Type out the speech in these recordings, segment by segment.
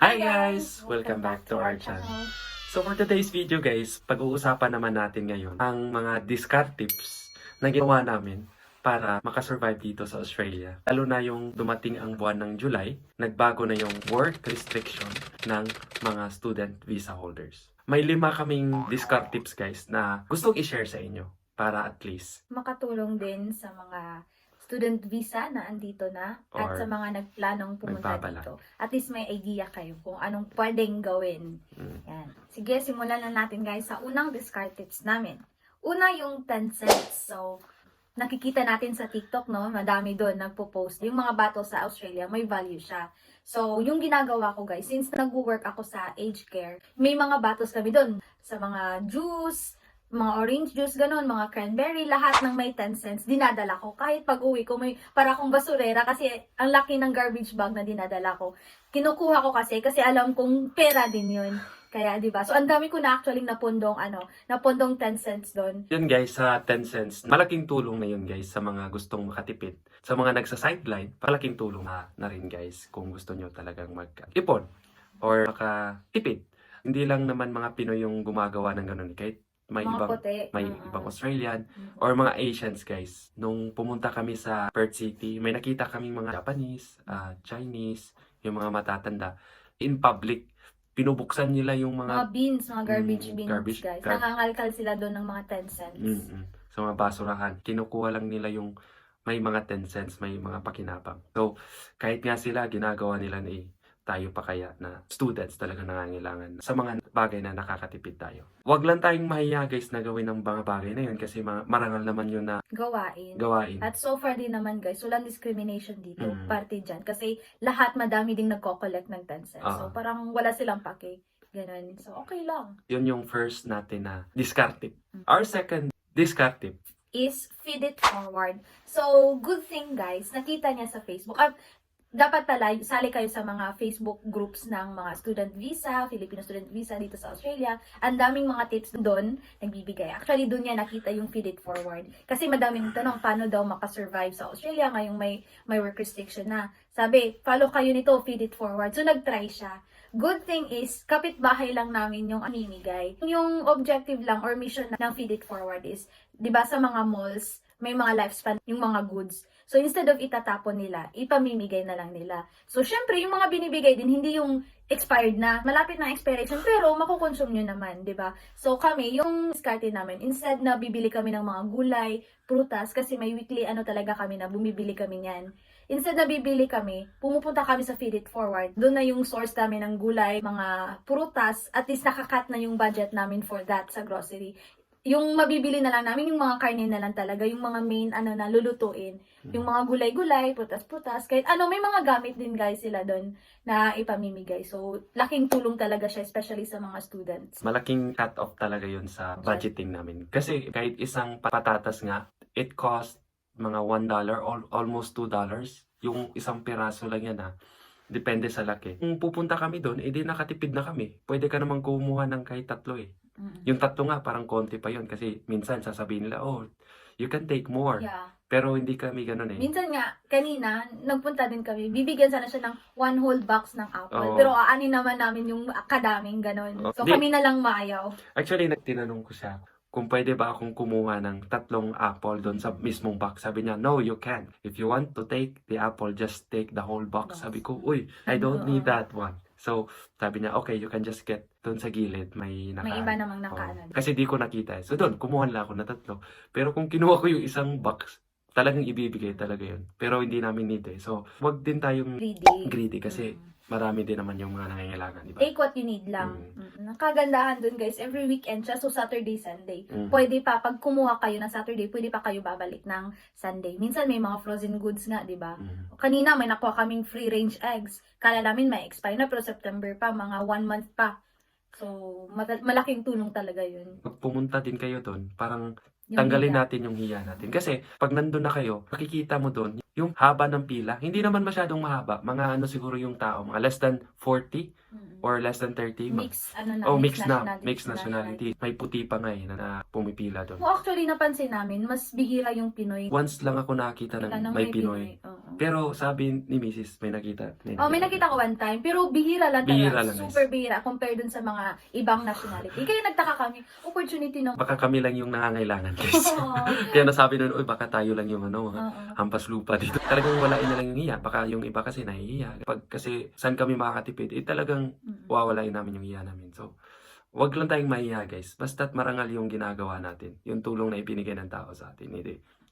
Hi guys! Welcome back to our channel. So for today's video guys, pag-uusapan naman natin ngayon ang mga discard tips na ginawa namin para makasurvive dito sa Australia. Lalo na yung dumating ang buwan ng July, nagbago na yung work restriction ng mga student visa holders. May 5 kaming discard tips guys na gustong i-share sa inyo para at least makatulong din sa mga student visa na andito na Or at sa mga nagplanong pumunta nagbabalak. dito. At least may idea kayo kung anong pwedeng gawin. Yan. Sige, simulan na natin guys sa unang discard tips namin. Una yung 10 cents. So, nakikita natin sa TikTok, no? Madami doon nagpo-post. Yung mga bato sa Australia, may value siya. So, yung ginagawa ko guys, since nag-work ako sa aged care, may mga batos kami doon. Sa mga juice, mga orange juice, ganun, mga cranberry, lahat ng may 10 cents, dinadala ko. Kahit pag uwi ko, may para akong basurera kasi ang laki ng garbage bag na dinadala ko. Kinukuha ko kasi alam kong pera din yun. Kaya, di ba? So, ang dami ko na actually napondong 10 cents doon. Yun guys, sa 10 cents, malaking tulong na yun guys sa mga gustong makatipid. Sa mga nagsa-sideline, malaking tulong na rin guys kung gusto nyo talagang mag-ipon or makatipid. Hindi lang naman mga Pinoy yung gumagawa ng ganun. Kahit may Mga ibang puti. ibang Australian or mga Asians guys. Nung pumunta kami sa Perth City, may nakita kaming mga Japanese, Chinese, yung mga matatanda in public. Pinubuksan nila yung Mga beans, mga garbage beans, guys. gar- Nangangalkal sila doon ng mga 10 cents. sa mga basurahan. Kinukuha lang nila yung may mga 10 cents, may mga pakinabang. So, kahit nga sila, ginagawa nila na tayo pa kaya na students talaga nangangailangan sa mga bagay na nakakatipid tayo. Huwag lang tayong mahiya guys na gawin ng mga bagay na yun kasi marangal naman yun na gawain. At so far din naman guys, walang discrimination dito, parte dyan. Kasi lahat madami ding nagko-collect ng 10 cents. So parang wala silang pake. Ganun. So okay lang. Yun yung first natin na discard tip. Our second discard tip is feed it forward. So, good thing guys, nakita niya sa Facebook. At dapat pala, sali kayo sa mga Facebook groups ng mga student visa, Filipino student visa dito sa Australia. Ang daming mga tips doon nagbibigay. Actually, doon niya nakita yung feed it forward. Kasi madaming tanong, paano daw makasurvive sa Australia ngayong may work restriction na. Sabi, follow kayo nito, feed it forward. So, nag-try siya. Good thing is, kapitbahay lang namin yung amimigay. Yung objective lang or mission ng feed it forward is, di ba sa mga malls, may mga lifespan yung mga goods. So, instead of itatapon nila, ipamimigay na lang nila. So, syempre, yung mga binibigay din, hindi yung expired na, malapit na expiration, pero makukonsume nyo naman, di ba? So, kami, yung diskarte namin, instead na bibili kami ng mga gulay, prutas, kasi may weekly talaga kami na bumibili kami niyan. Instead na bibili kami, pumupunta kami sa Feed It Forward. Doon na yung source namin ng gulay, mga prutas, at least nakakat na yung budget namin for that sa grocery. Yung mabibili na lang namin, yung mga karne na lang talaga, yung mga main na lulutuin. Yung mga gulay-gulay, prutas-prutas, kahit may mga gamit din guys sila doon na ipamimigay. So, laking tulong talaga siya, especially sa mga students. Malaking cut-off talaga yun sa budgeting namin. Kasi kahit isang patatas nga, it cost mga $1 or almost $2. Yung isang piraso lang yan Depende sa laki. Kung pupunta kami doon, edi nakatipid na kami. Pwede ka namang kumuha ng kahit 3 Yung 3 nga, parang konti pa yun. Kasi minsan sasabihin nila, oh, you can take more. Yeah. Pero hindi kami ganun Minsan nga, kanina, nagpunta din kami, bibigyan sana siya ng 1 whole box ng apple. Oo. Pero aanin naman namin yung kadaming ganun. So kami na lang maayaw. Actually, tinanong ko siya kung pwede ba akong kumuha ng 3 apple doon sa mismong box. Sabi niya, no, you can't. If you want to take the apple, just take the whole box. Sabi ko, uy, I don't need that one. So, sabi niya, okay, you can just get doon sa gilid. May iba namang nakaano. Kasi di ko nakita. So, doon, kumuha lang ako na 3. Pero kung kinuha ko yung isang box, talagang ibibigay talaga yun. Pero hindi namin need So, wag din tayong greedy kasi marami din naman yung mga nangangailangan, di ba? Take what you need lang. Nakagandahan dun guys, every weekend siya, so Saturday, Sunday. Pwede pa, pag kumuha kayo ng Saturday, pwede pa kayo babalik ng Sunday. Minsan may mga frozen goods nga, di ba? Kanina may nakuha kaming free range eggs. Kala namin may expire na, pero September pa, mga 1 month pa. So, malaking tulong talaga yun. Pag pumunta din kayo doon, parang tanggalin natin yung hiya natin. Kasi pag nandun na kayo, makikita mo doon yung haba ng pila. Hindi naman masyadong mahaba. Mga siguro yung tao, mga less than 40. or less than 30. Mix, Mixed nationality. May puti pa nga na pumipila doon. Well, actually, napansin namin, mas bihira yung Pinoy. Once lang ako nakita ng may Pinoy. Oo. Pero sabi ni Mrs. may nakita. May nakita ko one time, pero bihira lang talaga. Bihira lang, Super bihira compared dun sa mga ibang nationality. Kaya nagtaka kami, opportunity ng... Baka kami lang yung nangangailangan, guys. Kaya nasabi nun, baka tayo lang yung mga hampas lupa dito. Talagang walain na lang yung hiya. Baka yung iba kasi nahihiya. Kasi saan kami makakatipid, talagang wawalain namin yung hiya namin. So, wag lang tayong mahiya, guys. Basta't marangal yung ginagawa natin. Yung tulong na ibinigay ng tao sa atin.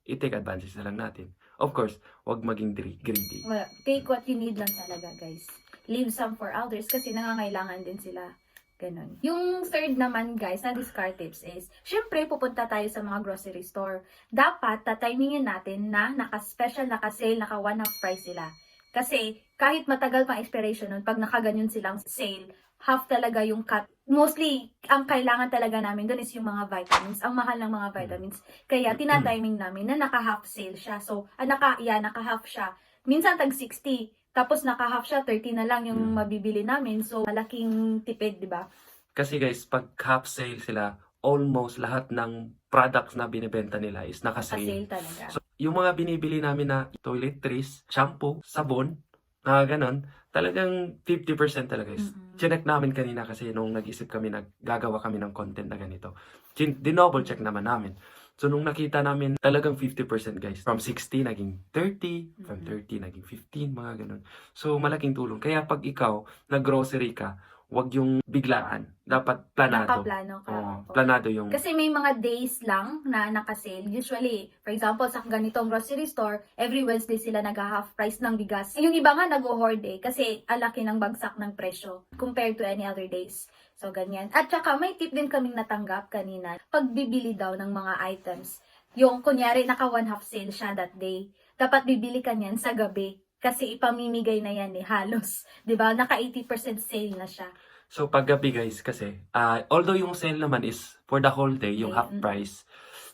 I-take advantage na lang natin. Of course, wag maging greedy. Well, take what you need lang talaga, guys. Leave some for others kasi nangangailangan din sila. Ganon. Yung third naman, guys, na discard tips is, syempre, pupunta tayo sa mga grocery store. Dapat, tatimingin natin na naka-special, naka-sale, naka-one-off price sila. Kasi, kahit matagal pang expiration nun, pag nakaganyan silang sale, half talaga yung cut. Mostly, ang kailangan talaga namin doon is yung mga vitamins. Ang mahal ng mga vitamins. Kaya, tinatiming namin na naka-half sale siya. So, naka-half siya. Minsan, tag 60. Tapos, naka-half siya, 30 na lang yung mabibili namin. So, malaking tipid, di ba? Kasi guys, pag half sale sila, almost lahat ng products na binibenta nila is naka-sale. Naka-sale talaga. So, yung mga binibili namin na toiletries, shampoo, sabon, ganon, talagang 50% talaga guys. Chinek namin kanina kasi nung nag-isip kami, gagawa kami ng content na ganito. Dinouble check naman namin. So, nung nakita namin, talagang 50% guys. From 60, naging 30. From 30, naging 15, mga ganun. So, malaking tulong. Kaya pag ikaw, nag-grocery ka, wag yung biglaan. Dapat planado. Nakaplano ka. Planado yung... Kasi may mga days lang na naka-sale. Usually, for example, sa ganitong grocery store, every Wednesday sila nag-half price ng bigas. Yung iba nga nag-hoard kasi alaki ng bagsak ng presyo compared to any other days. So, ganyan. At saka, may tip din kaming natanggap kanina. Pagbibili daw ng mga items, yung kunyari naka one half sale siya that day, dapat bibili ka niyan sa gabi. Kasi ipamimigay na yan halos. 'Di ba? Naka 80% sale na siya. So, paggabi guys, kasi, although yung sale naman is for the whole day, yung half price,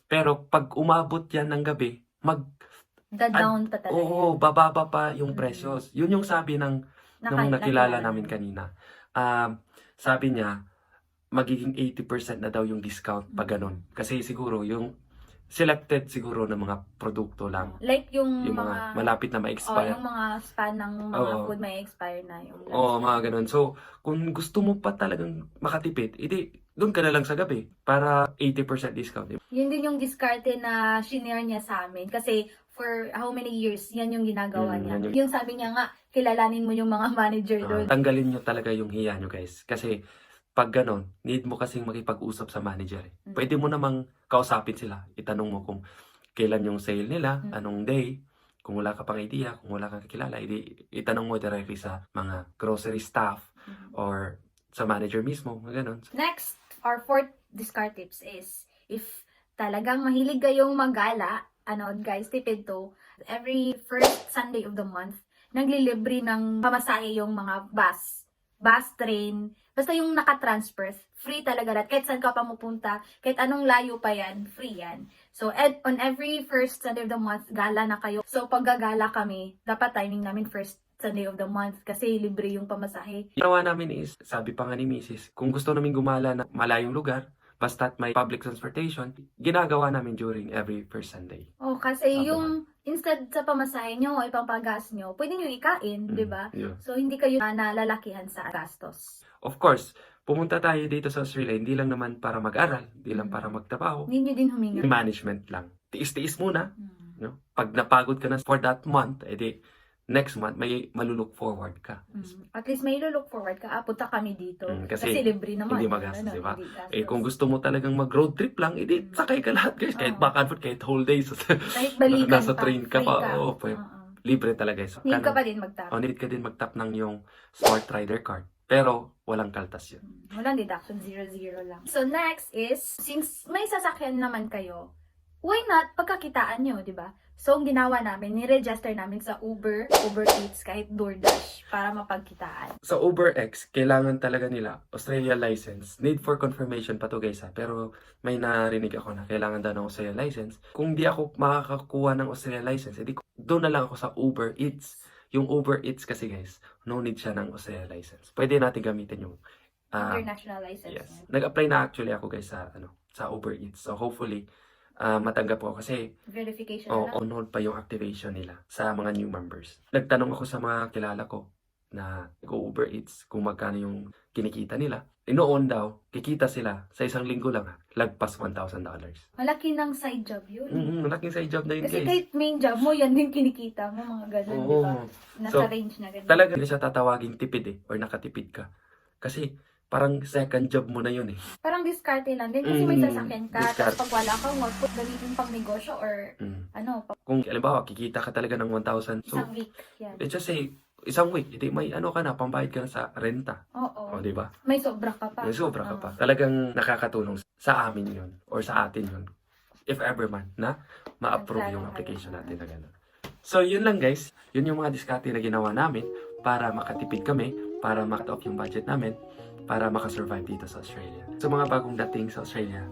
pero pag umabot yan ng gabi, down pa talaga. Oo, bababa pa yung presyos. Yun yung sabi nung nakilala namin kanina. Sabi niya, magiging 80% na daw yung discount pag ganun. Kasi siguro, yung selected siguro ng mga produkto lang. Like yung mga malapit na ma-expire. yung mga span ng mga food may expire na yung mga ganun. So, kung gusto mo pa talagang makatipid, doon ka na lang sa gabi para 80% discount. Yun din yung diskarte na shinare niya sa amin. Kasi for how many years, yan yung ginagawa niya. Yung sabi niya nga, kilalanin mo yung mga manager doon. Tanggalin nyo talaga yung hiya nyo guys. Kasi pag ganon, need mo kasing makipag-usap sa manager. Pwede mo namang kausapin sila. Itanong mo kung kailan yung sale nila, anong day. Kung wala ka pang idea, kung wala kang kakilala, itanong mo directly sa mga grocery staff or sa manager mismo. Ganon. Next, our fourth discard tips is, if talagang mahilig kayong magala, guys, tipid to, every first Sunday of the month, naglilibre ng pamasahe yung mga bus, train, basta yung naka-transfer, free talaga lahat. Kahit saan ka pa mapunta, kahit anong layo pa yan, free yan. So, on every first Sunday of the month, gala na kayo. So, pag gagala kami, dapat timing namin first Sunday of the month kasi libre yung pamasahe. Ginawa namin is, sabi pa nga ni Mrs., kung gusto namin gumala na malayong lugar, basta't may public transportation, ginagawa namin during every first Sunday. Kasi yung instead sa pamasahe nyo o ipampagas nyo, pwede nyo ikain, di ba? Yeah. So, hindi kayo nalalakihan sa gastos. Of course, pumunta tayo dito sa Australia, hindi lang naman para mag-aral, hindi lang para magtrabaho. Hindi nyo din huminga. Management lang. Tiis-tiis muna. No? Pag napagod ka na for that month, next month, may malulook forward ka. At least may look forward ka. Punta kami dito. Kasi libre naman. Hindi magastos, di ba? Kung gusto mo talagang mag-road trip lang, sakay ka lahat guys. Kahit back and forth, kahit whole days. Kahit balikan nasa train ka pa. Libre talaga. So, need ka pa din mag-tap. Need ka din mag-tap ng yung Smart Rider card. Pero, walang kaltas yun. Walang deduction, 0-0 lang. So, next is, since may sasakyan naman kayo, why not pagkakitaan nyo, di ba? So, ang ginawa namin, ni-register namin sa Uber Eats, kahit DoorDash, para mapagkitaan. Sa UberX, kailangan talaga nila Australia license. Need for confirmation pa to guys ha. Pero may narinig ako na kailangan daw ng Australia license. Kung di ako makakakuha ng Australia license, doon na lang ako sa Uber Eats. Yung Uber Eats kasi guys, no need siya ng Australia license. Pwede natin gamitin yung International license. yes. Nag-apply na actually ako guys sa Uber Eats. So hopefully matanggap ko kasi Verification na lang. on hold pa yung activation nila sa mga new members. Nagtanong ako sa mga kilala ko na nag-Uber Eats kung magkano yung kinikita nila. Noon daw, kikita sila sa isang linggo lang lagpas $1,000. Malaki ng side job yun. Malaking side job na yun Kasi guys. kahit main job mo, yan din kinikita mo, mga ganun, di ba? Oo. Nasa So, range na ganun. Talaga hindi siya tatawaging tipid or nakatipid ka. Kasi parang second job mo na yun eh. Parang diskarte lang din kasi may sasakyan ka. Diskarte. Tapos pag wala kang workbook, gamitin pang negosyo or Kung halimbawa, kikita ka talaga ng 1,000. So, isang week. Yan. let's just say, isang week, hindi may ka na, pambayad ka na sa renta. Oo. O, di ba? May sobra ka pa. May sobra ka Oo. pa. Talagang nakakatulong sa amin yun or sa atin yun. If ever man na ma-approve yung application natin na gano'n. So, yun lang guys. Yun yung mga diskarte na ginawa namin para makatipid kami, para mak-cut off yung budget namin, para makasurvive dito sa Australia. So, mga bagong dating sa Australia,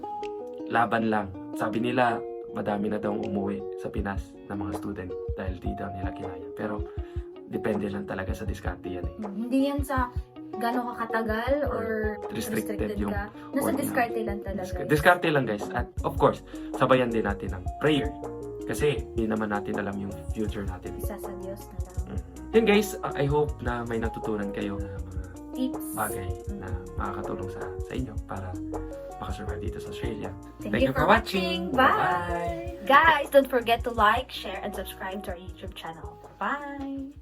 laban lang. Sabi nila, madami na daw umuwi sa Pinas na mga student dahil di daw nila kinaya. Pero, depende lang talaga sa diskarte yan eh. Hindi yan sa gano'n ka katagal or Restricted yung ka. Nasa work diskarte lang talaga. Diskarte lang guys. At of course, sabayan din natin ng prayer. Kasi hindi naman natin alam yung future natin. Isa sa Diyos na lang. Yun guys, I hope na may natutunan kayo na mga Tips. bagay na makakatulong sa inyo para makasurvive dito sa Australia. Thank you for watching. Bye! Guys, don't forget to like, share, and subscribe to our YouTube channel. Bye!